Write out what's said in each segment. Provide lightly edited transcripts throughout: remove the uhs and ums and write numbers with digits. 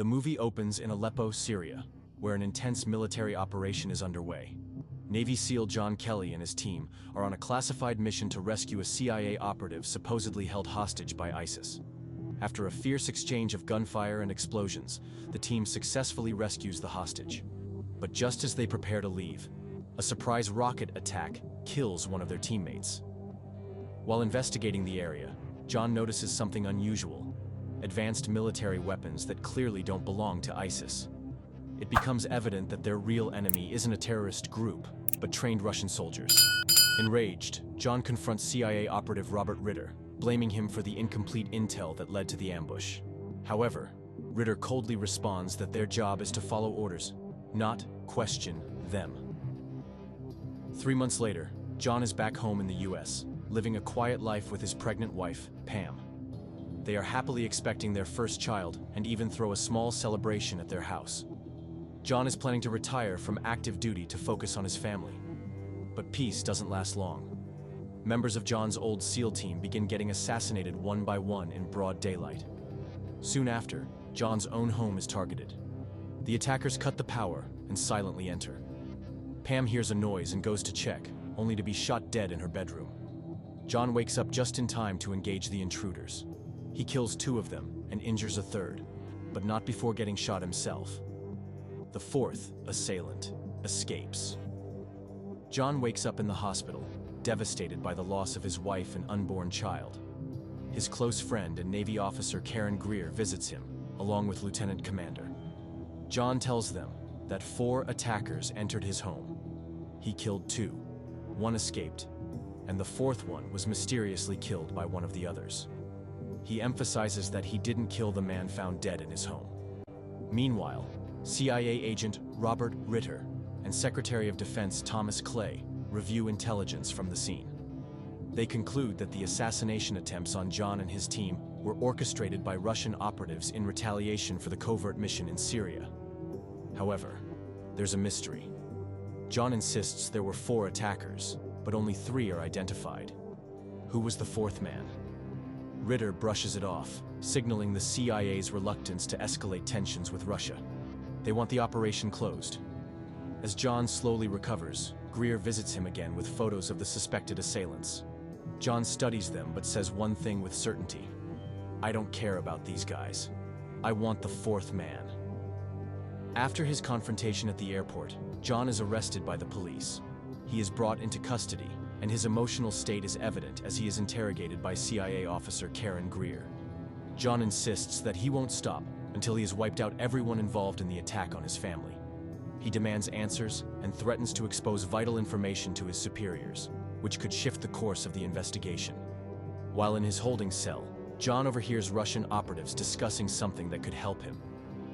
The movie opens in Aleppo, Syria, where an intense military operation is underway. Navy SEAL John Kelly and his team are on a classified mission to rescue a CIA operative supposedly held hostage by ISIS. After a fierce exchange of gunfire and explosions, the team successfully rescues the hostage. But just as they prepare to leave, a surprise rocket attack kills one of their teammates. While investigating the area, John notices something unusual: advanced military weapons that clearly don't belong to ISIS. It becomes evident that their real enemy isn't a terrorist group, but trained Russian soldiers. Enraged, John confronts CIA operative Robert Ritter, blaming him for the incomplete intel that led to the ambush. However, Ritter coldly responds that their job is to follow orders, not question them. 3 months later, John is back home in the US, living a quiet life with his pregnant wife, Pam. They are happily expecting their first child and even throw a small celebration at their house. John is planning to retire from active duty to focus on his family. But peace doesn't last long. Members of John's old SEAL team begin getting assassinated one by one in broad daylight. Soon after, John's own home is targeted. The attackers cut the power and silently enter. Pam hears a noise and goes to check, only to be shot dead in her bedroom. John wakes up just in time to engage the intruders. He kills 2 of them and injures a 3rd, but not before getting shot himself. The 4th assailant escapes. John wakes up in the hospital, devastated by the loss of his wife and unborn child. His close friend and Navy officer Karen Greer visits him, along with Lieutenant Commander. John tells them that 4 attackers entered his home. He killed 2, 1 escaped, and the 4th one was mysteriously killed by one of the others. He emphasizes that he didn't kill the man found dead in his home. Meanwhile, CIA agent Robert Ritter and Secretary of Defense Thomas Clay review intelligence from the scene. They conclude that the assassination attempts on John and his team were orchestrated by Russian operatives in retaliation for the covert mission in Syria. However, there's a mystery. John insists there were 4 attackers, but only 3 are identified. Who was the 4th man? Ritter brushes it off, signaling the CIA's reluctance to escalate tensions with Russia. They want the operation closed. As John slowly recovers, Greer visits him again with photos of the suspected assailants. John studies them but says one thing with certainty: "I don't care about these guys. I want the 4th man." After his confrontation at the airport, John is arrested by the police. He is brought into custody, and his emotional state is evident as he is interrogated by CIA officer Karen Greer. John insists that he won't stop until he has wiped out everyone involved in the attack on his family. He demands answers and threatens to expose vital information to his superiors, which could shift the course of the investigation. While in his holding cell, John overhears Russian operatives discussing something that could help him.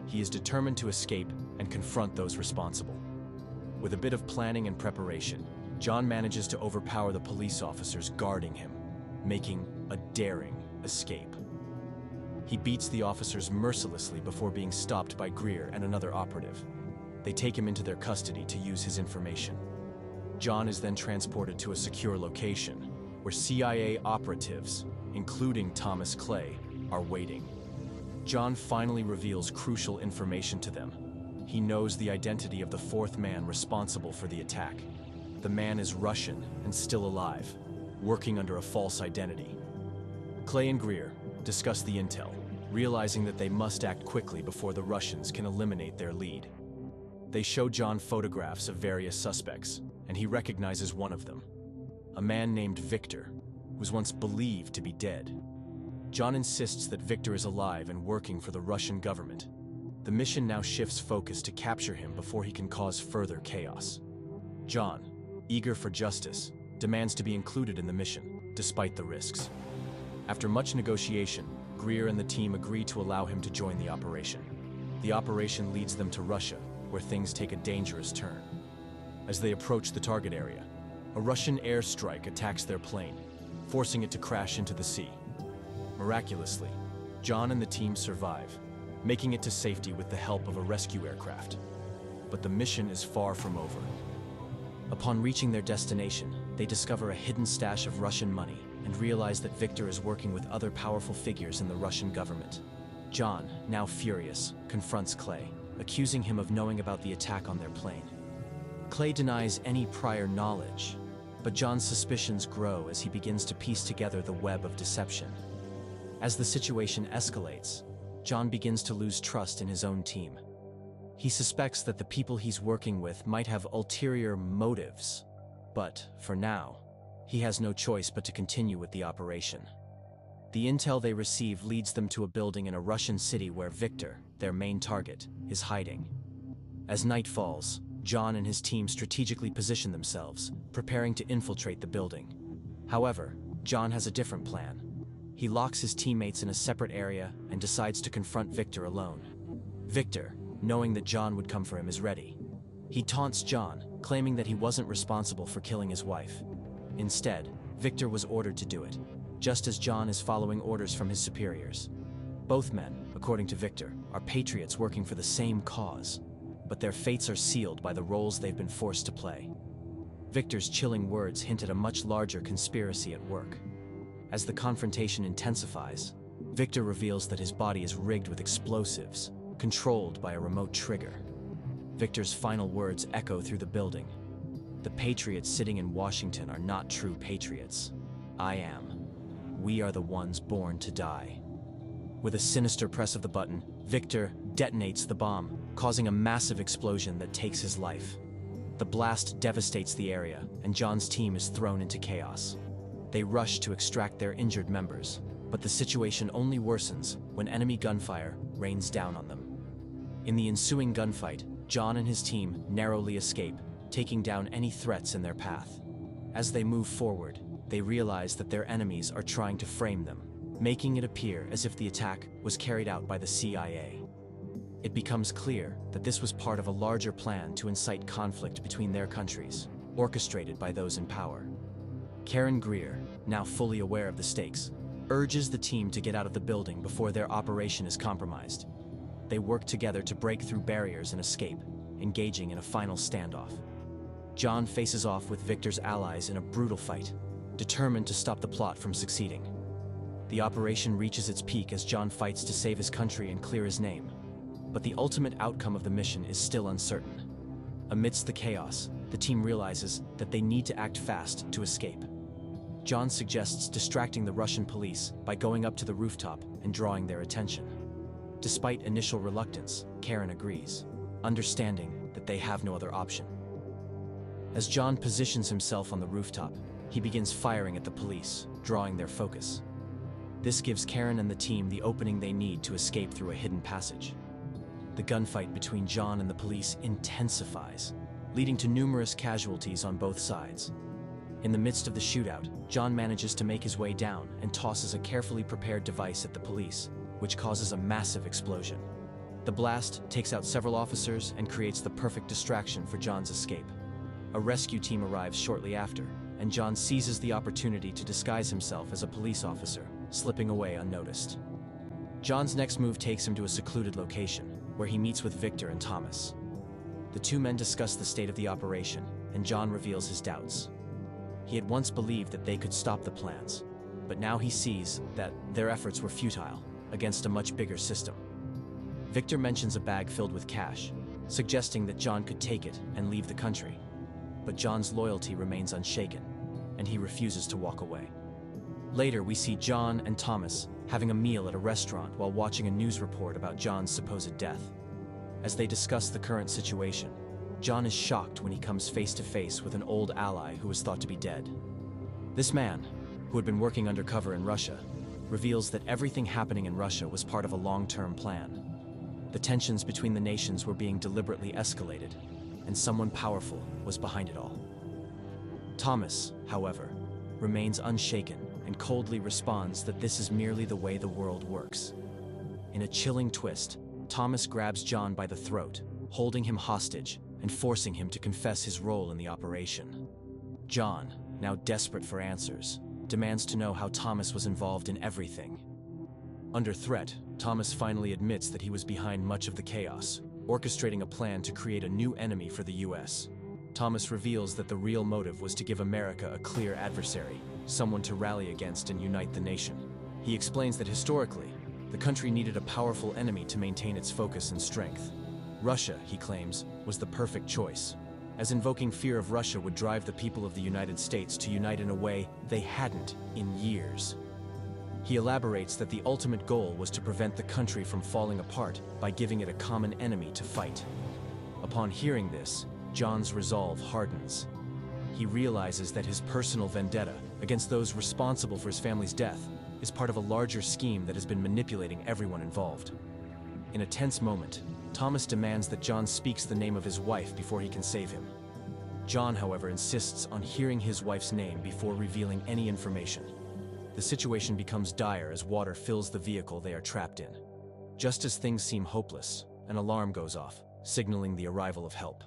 He is determined to escape and confront those responsible. With a bit of planning and preparation, John manages to overpower the police officers guarding him, making a daring escape. He beats the officers mercilessly before being stopped by Greer and another operative. They take him into their custody to use his information. John is then transported to a secure location, where CIA operatives, including Thomas Clay, are waiting. John finally reveals crucial information to them. He knows the identity of the 4th man responsible for the attack. The man is Russian and still alive, working under a false identity. Clay and Greer discuss the intel, realizing that they must act quickly before the Russians can eliminate their lead. They show John photographs of various suspects, and he recognizes one of them, a man named Victor, who was once believed to be dead. John insists that Victor is alive and working for the Russian government. The mission now shifts focus to capture him before he can cause further chaos. John, eager for justice, demands to be included in the mission, despite the risks. After much negotiation, Greer and the team agree to allow him to join the operation. The operation leads them to Russia, where things take a dangerous turn. As they approach the target area, a Russian airstrike attacks their plane, forcing it to crash into the sea. Miraculously, John and the team survive, making it to safety with the help of a rescue aircraft. But the mission is far from over. Upon reaching their destination, they discover a hidden stash of Russian money and realize that Victor is working with other powerful figures in the Russian government. John, now furious, confronts Clay, accusing him of knowing about the attack on their plane. Clay denies any prior knowledge, but John's suspicions grow as he begins to piece together the web of deception. As the situation escalates, John begins to lose trust in his own team. He suspects that the people he's working with might have ulterior motives, but, for now, he has no choice but to continue with the operation. The intel they receive leads them to a building in a Russian city where Victor, their main target, is hiding. As night falls, John and his team strategically position themselves, preparing to infiltrate the building. However, John has a different plan. He locks his teammates in a separate area and decides to confront Victor alone. Victor, knowing that John would come for him, is ready. He taunts John, claiming that he wasn't responsible for killing his wife. Instead, Victor was ordered to do it, just as John is following orders from his superiors. Both men, according to Victor, are patriots working for the same cause, but their fates are sealed by the roles they've been forced to play. Victor's chilling words hint at a much larger conspiracy at work. As the confrontation intensifies, Victor reveals that his body is rigged with explosives, controlled by a remote trigger. Victor's final words echo through the building. The patriots sitting in Washington are not true patriots. I am. We are the ones born to die. With a sinister press of the button, Victor detonates the bomb, causing a massive explosion that takes his life. The blast devastates the area, and John's team is thrown into chaos. They rush to extract their injured members, but the situation only worsens when enemy gunfire rains down on them. In the ensuing gunfight, John and his team narrowly escape, taking down any threats in their path. As they move forward, they realize that their enemies are trying to frame them, making it appear as if the attack was carried out by the CIA. It becomes clear that this was part of a larger plan to incite conflict between their countries, orchestrated by those in power. Karen Greer, now fully aware of the stakes, urges the team to get out of the building before their operation is compromised. They work together to break through barriers and escape, engaging in a final standoff. John faces off with Victor's allies in a brutal fight, determined to stop the plot from succeeding. The operation reaches its peak as John fights to save his country and clear his name, but the ultimate outcome of the mission is still uncertain. Amidst the chaos, the team realizes that they need to act fast to escape. John suggests distracting the Russian police by going up to the rooftop and drawing their attention. Despite initial reluctance, Karen agrees, understanding that they have no other option. As John positions himself on the rooftop, he begins firing at the police, drawing their focus. This gives Karen and the team the opening they need to escape through a hidden passage. The gunfight between John and the police intensifies, leading to numerous casualties on both sides. In the midst of the shootout, John manages to make his way down and tosses a carefully prepared device at the police, which causes a massive explosion. The blast takes out several officers and creates the perfect distraction for John's escape. A rescue team arrives shortly after, and John seizes the opportunity to disguise himself as a police officer, slipping away unnoticed. John's next move takes him to a secluded location, where he meets with Victor and Thomas. The two men discuss the state of the operation, and John reveals his doubts. He had once believed that they could stop the plans, but now he sees that their efforts were futile against a much bigger system. Victor mentions a bag filled with cash, suggesting that John could take it and leave the country. But John's loyalty remains unshaken, and he refuses to walk away. Later, we see John and Thomas having a meal at a restaurant while watching a news report about John's supposed death. As they discuss the current situation, John is shocked when he comes face to face with an old ally who was thought to be dead. This man, who had been working undercover in Russia, reveals that everything happening in Russia was part of a long-term plan. The tensions between the nations were being deliberately escalated, and someone powerful was behind it all. Thomas, however, remains unshaken and coldly responds that this is merely the way the world works. In a chilling twist, Thomas grabs John by the throat, holding him hostage and forcing him to confess his role in the operation. John, now desperate for answers, demands to know how Thomas was involved in everything. Under threat, Thomas finally admits that he was behind much of the chaos, orchestrating a plan to create a new enemy for the US. Thomas reveals that the real motive was to give America a clear adversary, someone to rally against and unite the nation. He explains that historically, The country needed a powerful enemy to maintain its focus and strength. Russia, he claims, was the perfect choice, as invoking fear of Russia would drive the people of the United States to unite in a way they hadn't in years. He elaborates that the ultimate goal was to prevent the country from falling apart by giving it a common enemy to fight. Upon hearing this, John's resolve hardens. He realizes that his personal vendetta against those responsible for his family's death is part of a larger scheme that has been manipulating everyone involved. In a tense moment, Thomas demands that John speaks the name of his wife before he can save him. John, however, insists on hearing his wife's name before revealing any information. The situation becomes dire as water fills the vehicle they are trapped in. Just as things seem hopeless, an alarm goes off, signaling the arrival of help.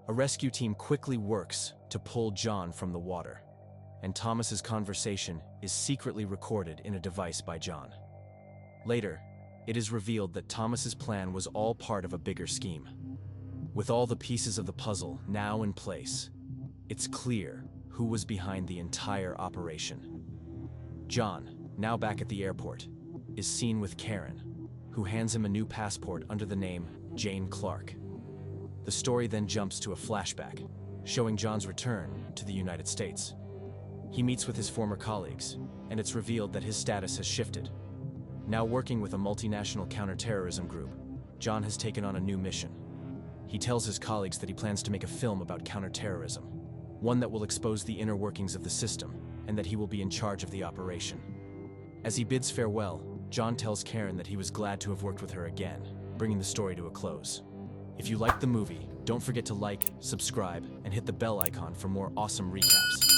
A rescue team quickly works to pull John from the water, and Thomas's conversation is secretly recorded in a device by John. Later, it is revealed that Thomas's plan was all part of a bigger scheme. With all the pieces of the puzzle now in place, it's clear who was behind the entire operation. John, now back at the airport, is seen with Karen, who hands him a new passport under the name Jane Clark. The story then jumps to a flashback, showing John's return to the United States. He meets with his former colleagues, and it's revealed that his status has shifted. Now working with a multinational counterterrorism group, John has taken on a new mission. He tells his colleagues that he plans to make a film about counterterrorism, one that will expose the inner workings of the system, and that he will be in charge of the operation. As he bids farewell, John tells Karen that he was glad to have worked with her again, bringing the story to a close. If you liked the movie, don't forget to like, subscribe, and hit the bell icon for more awesome recaps.